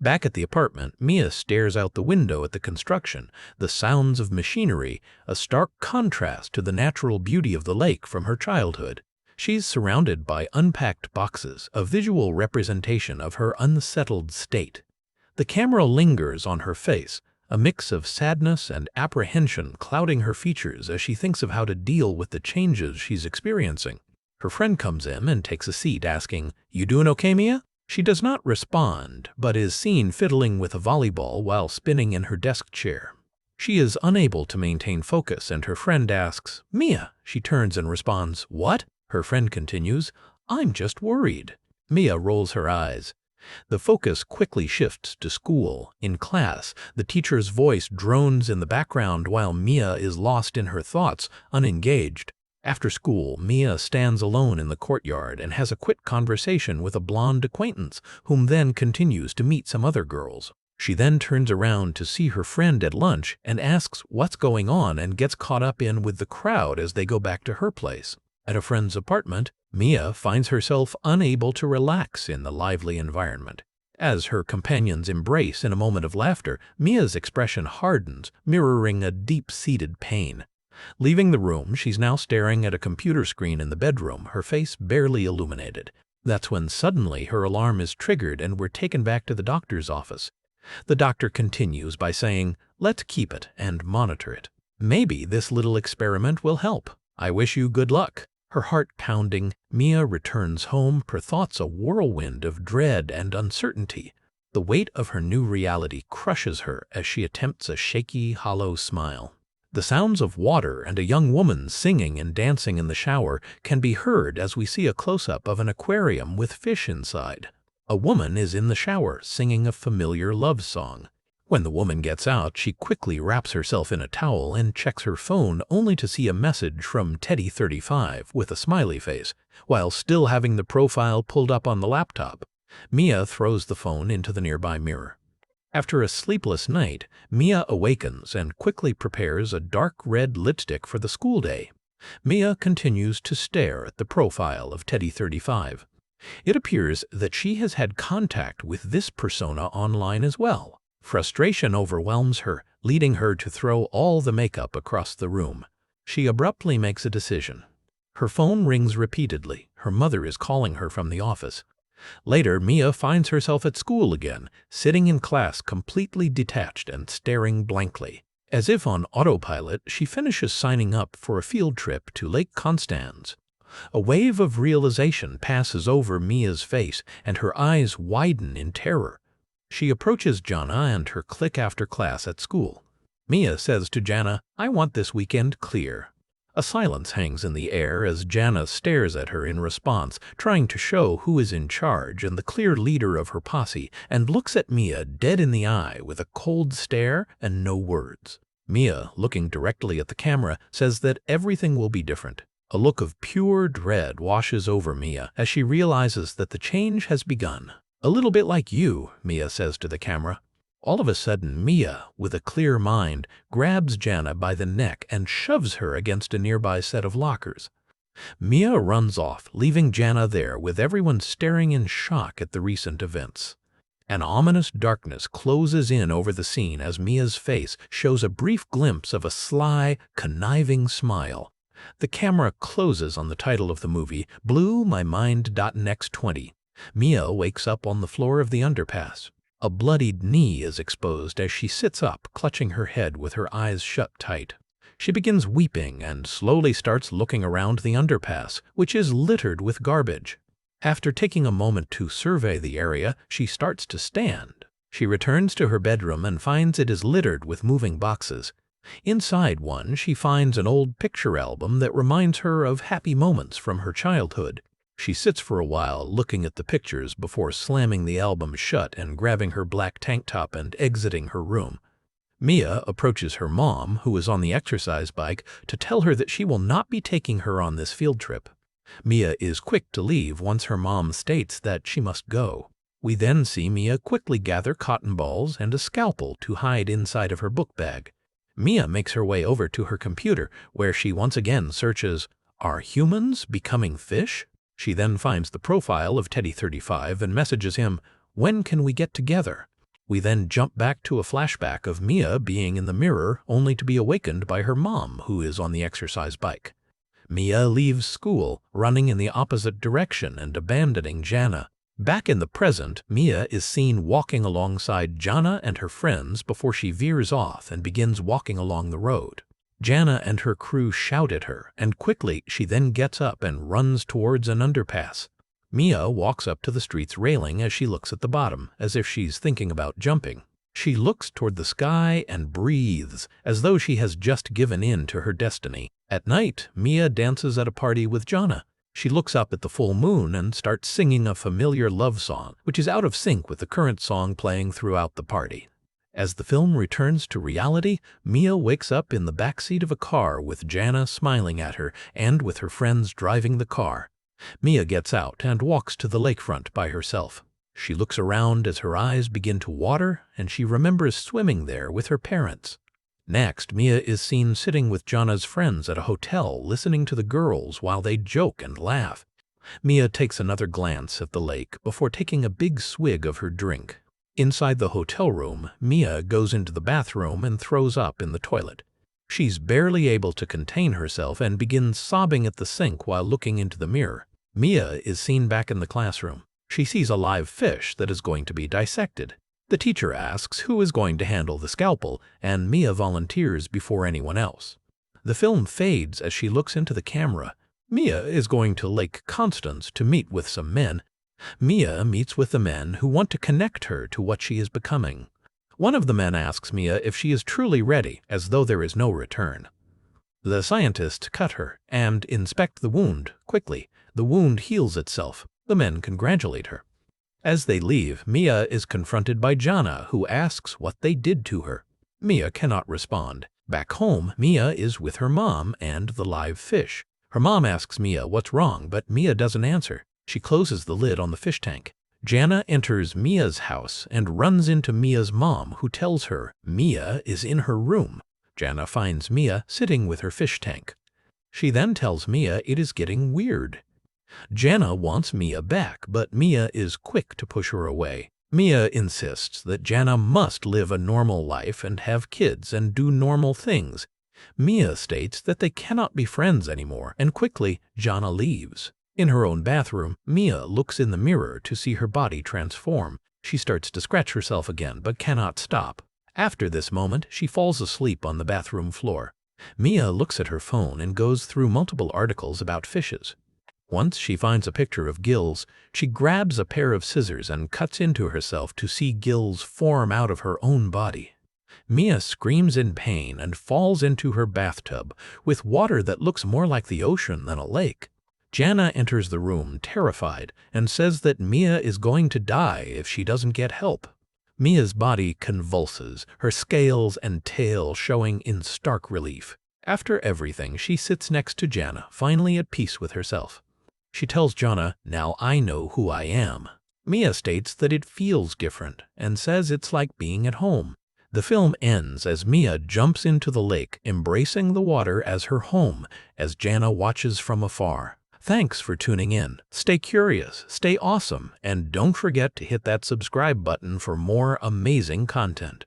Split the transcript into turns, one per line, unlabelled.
Back at the apartment, Mia stares out the window at the construction, the sounds of machinery, a stark contrast to the natural beauty of the lake from her childhood. She's surrounded by unpacked boxes, a visual representation of her unsettled state. The camera lingers on her face, a mix of sadness and apprehension clouding her features as she thinks of how to deal with the changes she's experiencing. Her friend comes in and takes a seat, asking, "You doing okay, Mia?" She does not respond, but is seen fiddling with a volleyball while spinning in her desk chair. She is unable to maintain focus, and her friend asks, "Mia?" She turns and responds, "What?" Her friend continues, "I'm just worried." Mia rolls her eyes. The focus quickly shifts to school. In class, the teacher's voice drones in the background while Mia is lost in her thoughts, unengaged. After school, Mia stands alone in the courtyard and has a quick conversation with a blonde acquaintance, whom then continues to meet some other girls. She then turns around to see her friend at lunch and asks what's going on and gets caught up in with the crowd as they go back to her place. At a friend's apartment, Mia finds herself unable to relax in the lively environment. As her companions embrace in a moment of laughter, Mia's expression hardens, mirroring a deep-seated pain. Leaving the room, she's now staring at a computer screen in the bedroom, her face barely illuminated. That's when suddenly her alarm is triggered and we're taken back to the doctor's office. The doctor continues by saying, "Let's keep it and monitor it. Maybe this little experiment will help. I wish you good luck." Her heart pounding, Mia returns home, her thoughts a whirlwind of dread and uncertainty. The weight of her new reality crushes her as she attempts a shaky, hollow smile. The sounds of water and a young woman singing and dancing in the shower can be heard as we see a close-up of an aquarium with fish inside. A woman is in the shower singing a familiar love song. When the woman gets out, she quickly wraps herself in a towel and checks her phone only to see a message from Teddy35 with a smiley face, while still having the profile pulled up on the laptop. Mia throws the phone into the nearby mirror. After a sleepless night, Mia awakens and quickly prepares a dark red lipstick for the school day. Mia continues to stare at the profile of Teddy35. It appears that she has had contact with this persona online as well. Frustration overwhelms her, leading her to throw all the makeup across the room. She abruptly makes a decision. Her phone rings repeatedly. Her mother is calling her from the office. Later, Mia finds herself at school again, sitting in class completely detached and staring blankly. As if on autopilot, she finishes signing up for a field trip to Lake Constance. A wave of realization passes over Mia's face, and her eyes widen in terror. She approaches Jana and her clique after class at school. Mia says to Jana, "I want this weekend clear." A silence hangs in the air as Jana stares at her in response, trying to show who is in charge and the clear leader of her posse, and looks at Mia dead in the eye with a cold stare and no words. Mia, looking directly at the camera, says that everything will be different. A look of pure dread washes over Mia as she realizes that the change has begun. "A little bit like you," Mia says to the camera. All of a sudden, Mia, with a clear mind, grabs Jana by the neck and shoves her against a nearby set of lockers. Mia runs off, leaving Jana there with everyone staring in shock at the recent events. An ominous darkness closes in over the scene as Mia's face shows a brief glimpse of a sly, conniving smile. The camera closes on the title of the movie, Blew My Mind.next 20. Mia wakes up on the floor of the underpass. A bloodied knee is exposed as she sits up, clutching her head with her eyes shut tight. She begins weeping and slowly starts looking around the underpass, which is littered with garbage. After taking a moment to survey the area, she starts to stand. She returns to her bedroom and finds it is littered with moving boxes. Inside one, she finds an old picture album that reminds her of happy moments from her childhood. She sits for a while looking at the pictures before slamming the album shut and grabbing her black tank top and exiting her room. Mia approaches her mom, who is on the exercise bike, to tell her that she will not be taking her on this field trip. Mia is quick to leave once her mom states that she must go. We then see Mia quickly gather cotton balls and a scalpel to hide inside of her book bag. Mia makes her way over to her computer, where she once again searches, "Are humans becoming fish?" She then finds the profile of Teddy35 and messages him, "When can we get together?" We then jump back to a flashback of Mia being in the mirror only to be awakened by her mom, who is on the exercise bike. Mia leaves school, running in the opposite direction and abandoning Jana. Back in the present, Mia is seen walking alongside Jana and her friends before she veers off and begins walking along the road. Jana and her crew shout at her, and quickly she then gets up and runs towards an underpass. Mia walks up to the street's railing as she looks at the bottom, as if she's thinking about jumping. She looks toward the sky and breathes, as though she has just given in to her destiny. At night, Mia dances at a party with Jana. She looks up at the full moon and starts singing a familiar love song, which is out of sync with the current song playing throughout the party. As the film returns to reality, Mia wakes up in the backseat of a car with Jana smiling at her and with her friends driving the car. Mia gets out and walks to the lakefront by herself. She looks around as her eyes begin to water, and she remembers swimming there with her parents. Next, Mia is seen sitting with Jana's friends at a hotel listening to the girls while they joke and laugh. Mia takes another glance at the lake before taking a big swig of her drink. Inside the hotel room, Mia goes into the bathroom and throws up in the toilet. She's barely able to contain herself and begins sobbing at the sink while looking into the mirror. Mia is seen back in the classroom. She sees a live fish that is going to be dissected. The teacher asks who is going to handle the scalpel, and Mia volunteers before anyone else. The film fades as she looks into the camera. Mia is going to Lake Constance to meet with some men. Mia meets with the men who want to connect her to what she is becoming. One of the men asks Mia if she is truly ready, as though there is no return. The scientists cut her and inspect the wound quickly. The wound heals itself. The men congratulate her. As they leave, Mia is confronted by Jana, who asks what they did to her. Mia cannot respond. Back home, Mia is with her mom and the live fish. Her mom asks Mia what's wrong, but Mia doesn't answer. She closes the lid on the fish tank. Jana enters Mia's house and runs into Mia's mom, who tells her Mia is in her room. Jana finds Mia sitting with her fish tank. She then tells Mia it is getting weird. Jana wants Mia back, but Mia is quick to push her away. Mia insists that Jana must live a normal life and have kids and do normal things. Mia states that they cannot be friends anymore, and quickly Jana leaves. In her own bathroom, Mia looks in the mirror to see her body transform. She starts to scratch herself again, but cannot stop. After this moment, she falls asleep on the bathroom floor. Mia looks at her phone and goes through multiple articles about fishes. Once she finds a picture of gills, she grabs a pair of scissors and cuts into herself to see gills form out of her own body. Mia screams in pain and falls into her bathtub with water that looks more like the ocean than a lake. Jana enters the room terrified and says that Mia is going to die if she doesn't get help. Mia's body convulses, her scales and tail showing in stark relief. After everything, she sits next to Jana, finally at peace with herself. She tells Jana, "Now I know who I am." Mia states that it feels different and says it's like being at home. The film ends as Mia jumps into the lake, embracing the water as her home, as Jana watches from afar. Thanks for tuning in. Stay curious, stay awesome, and don't forget to hit that subscribe button for more amazing content.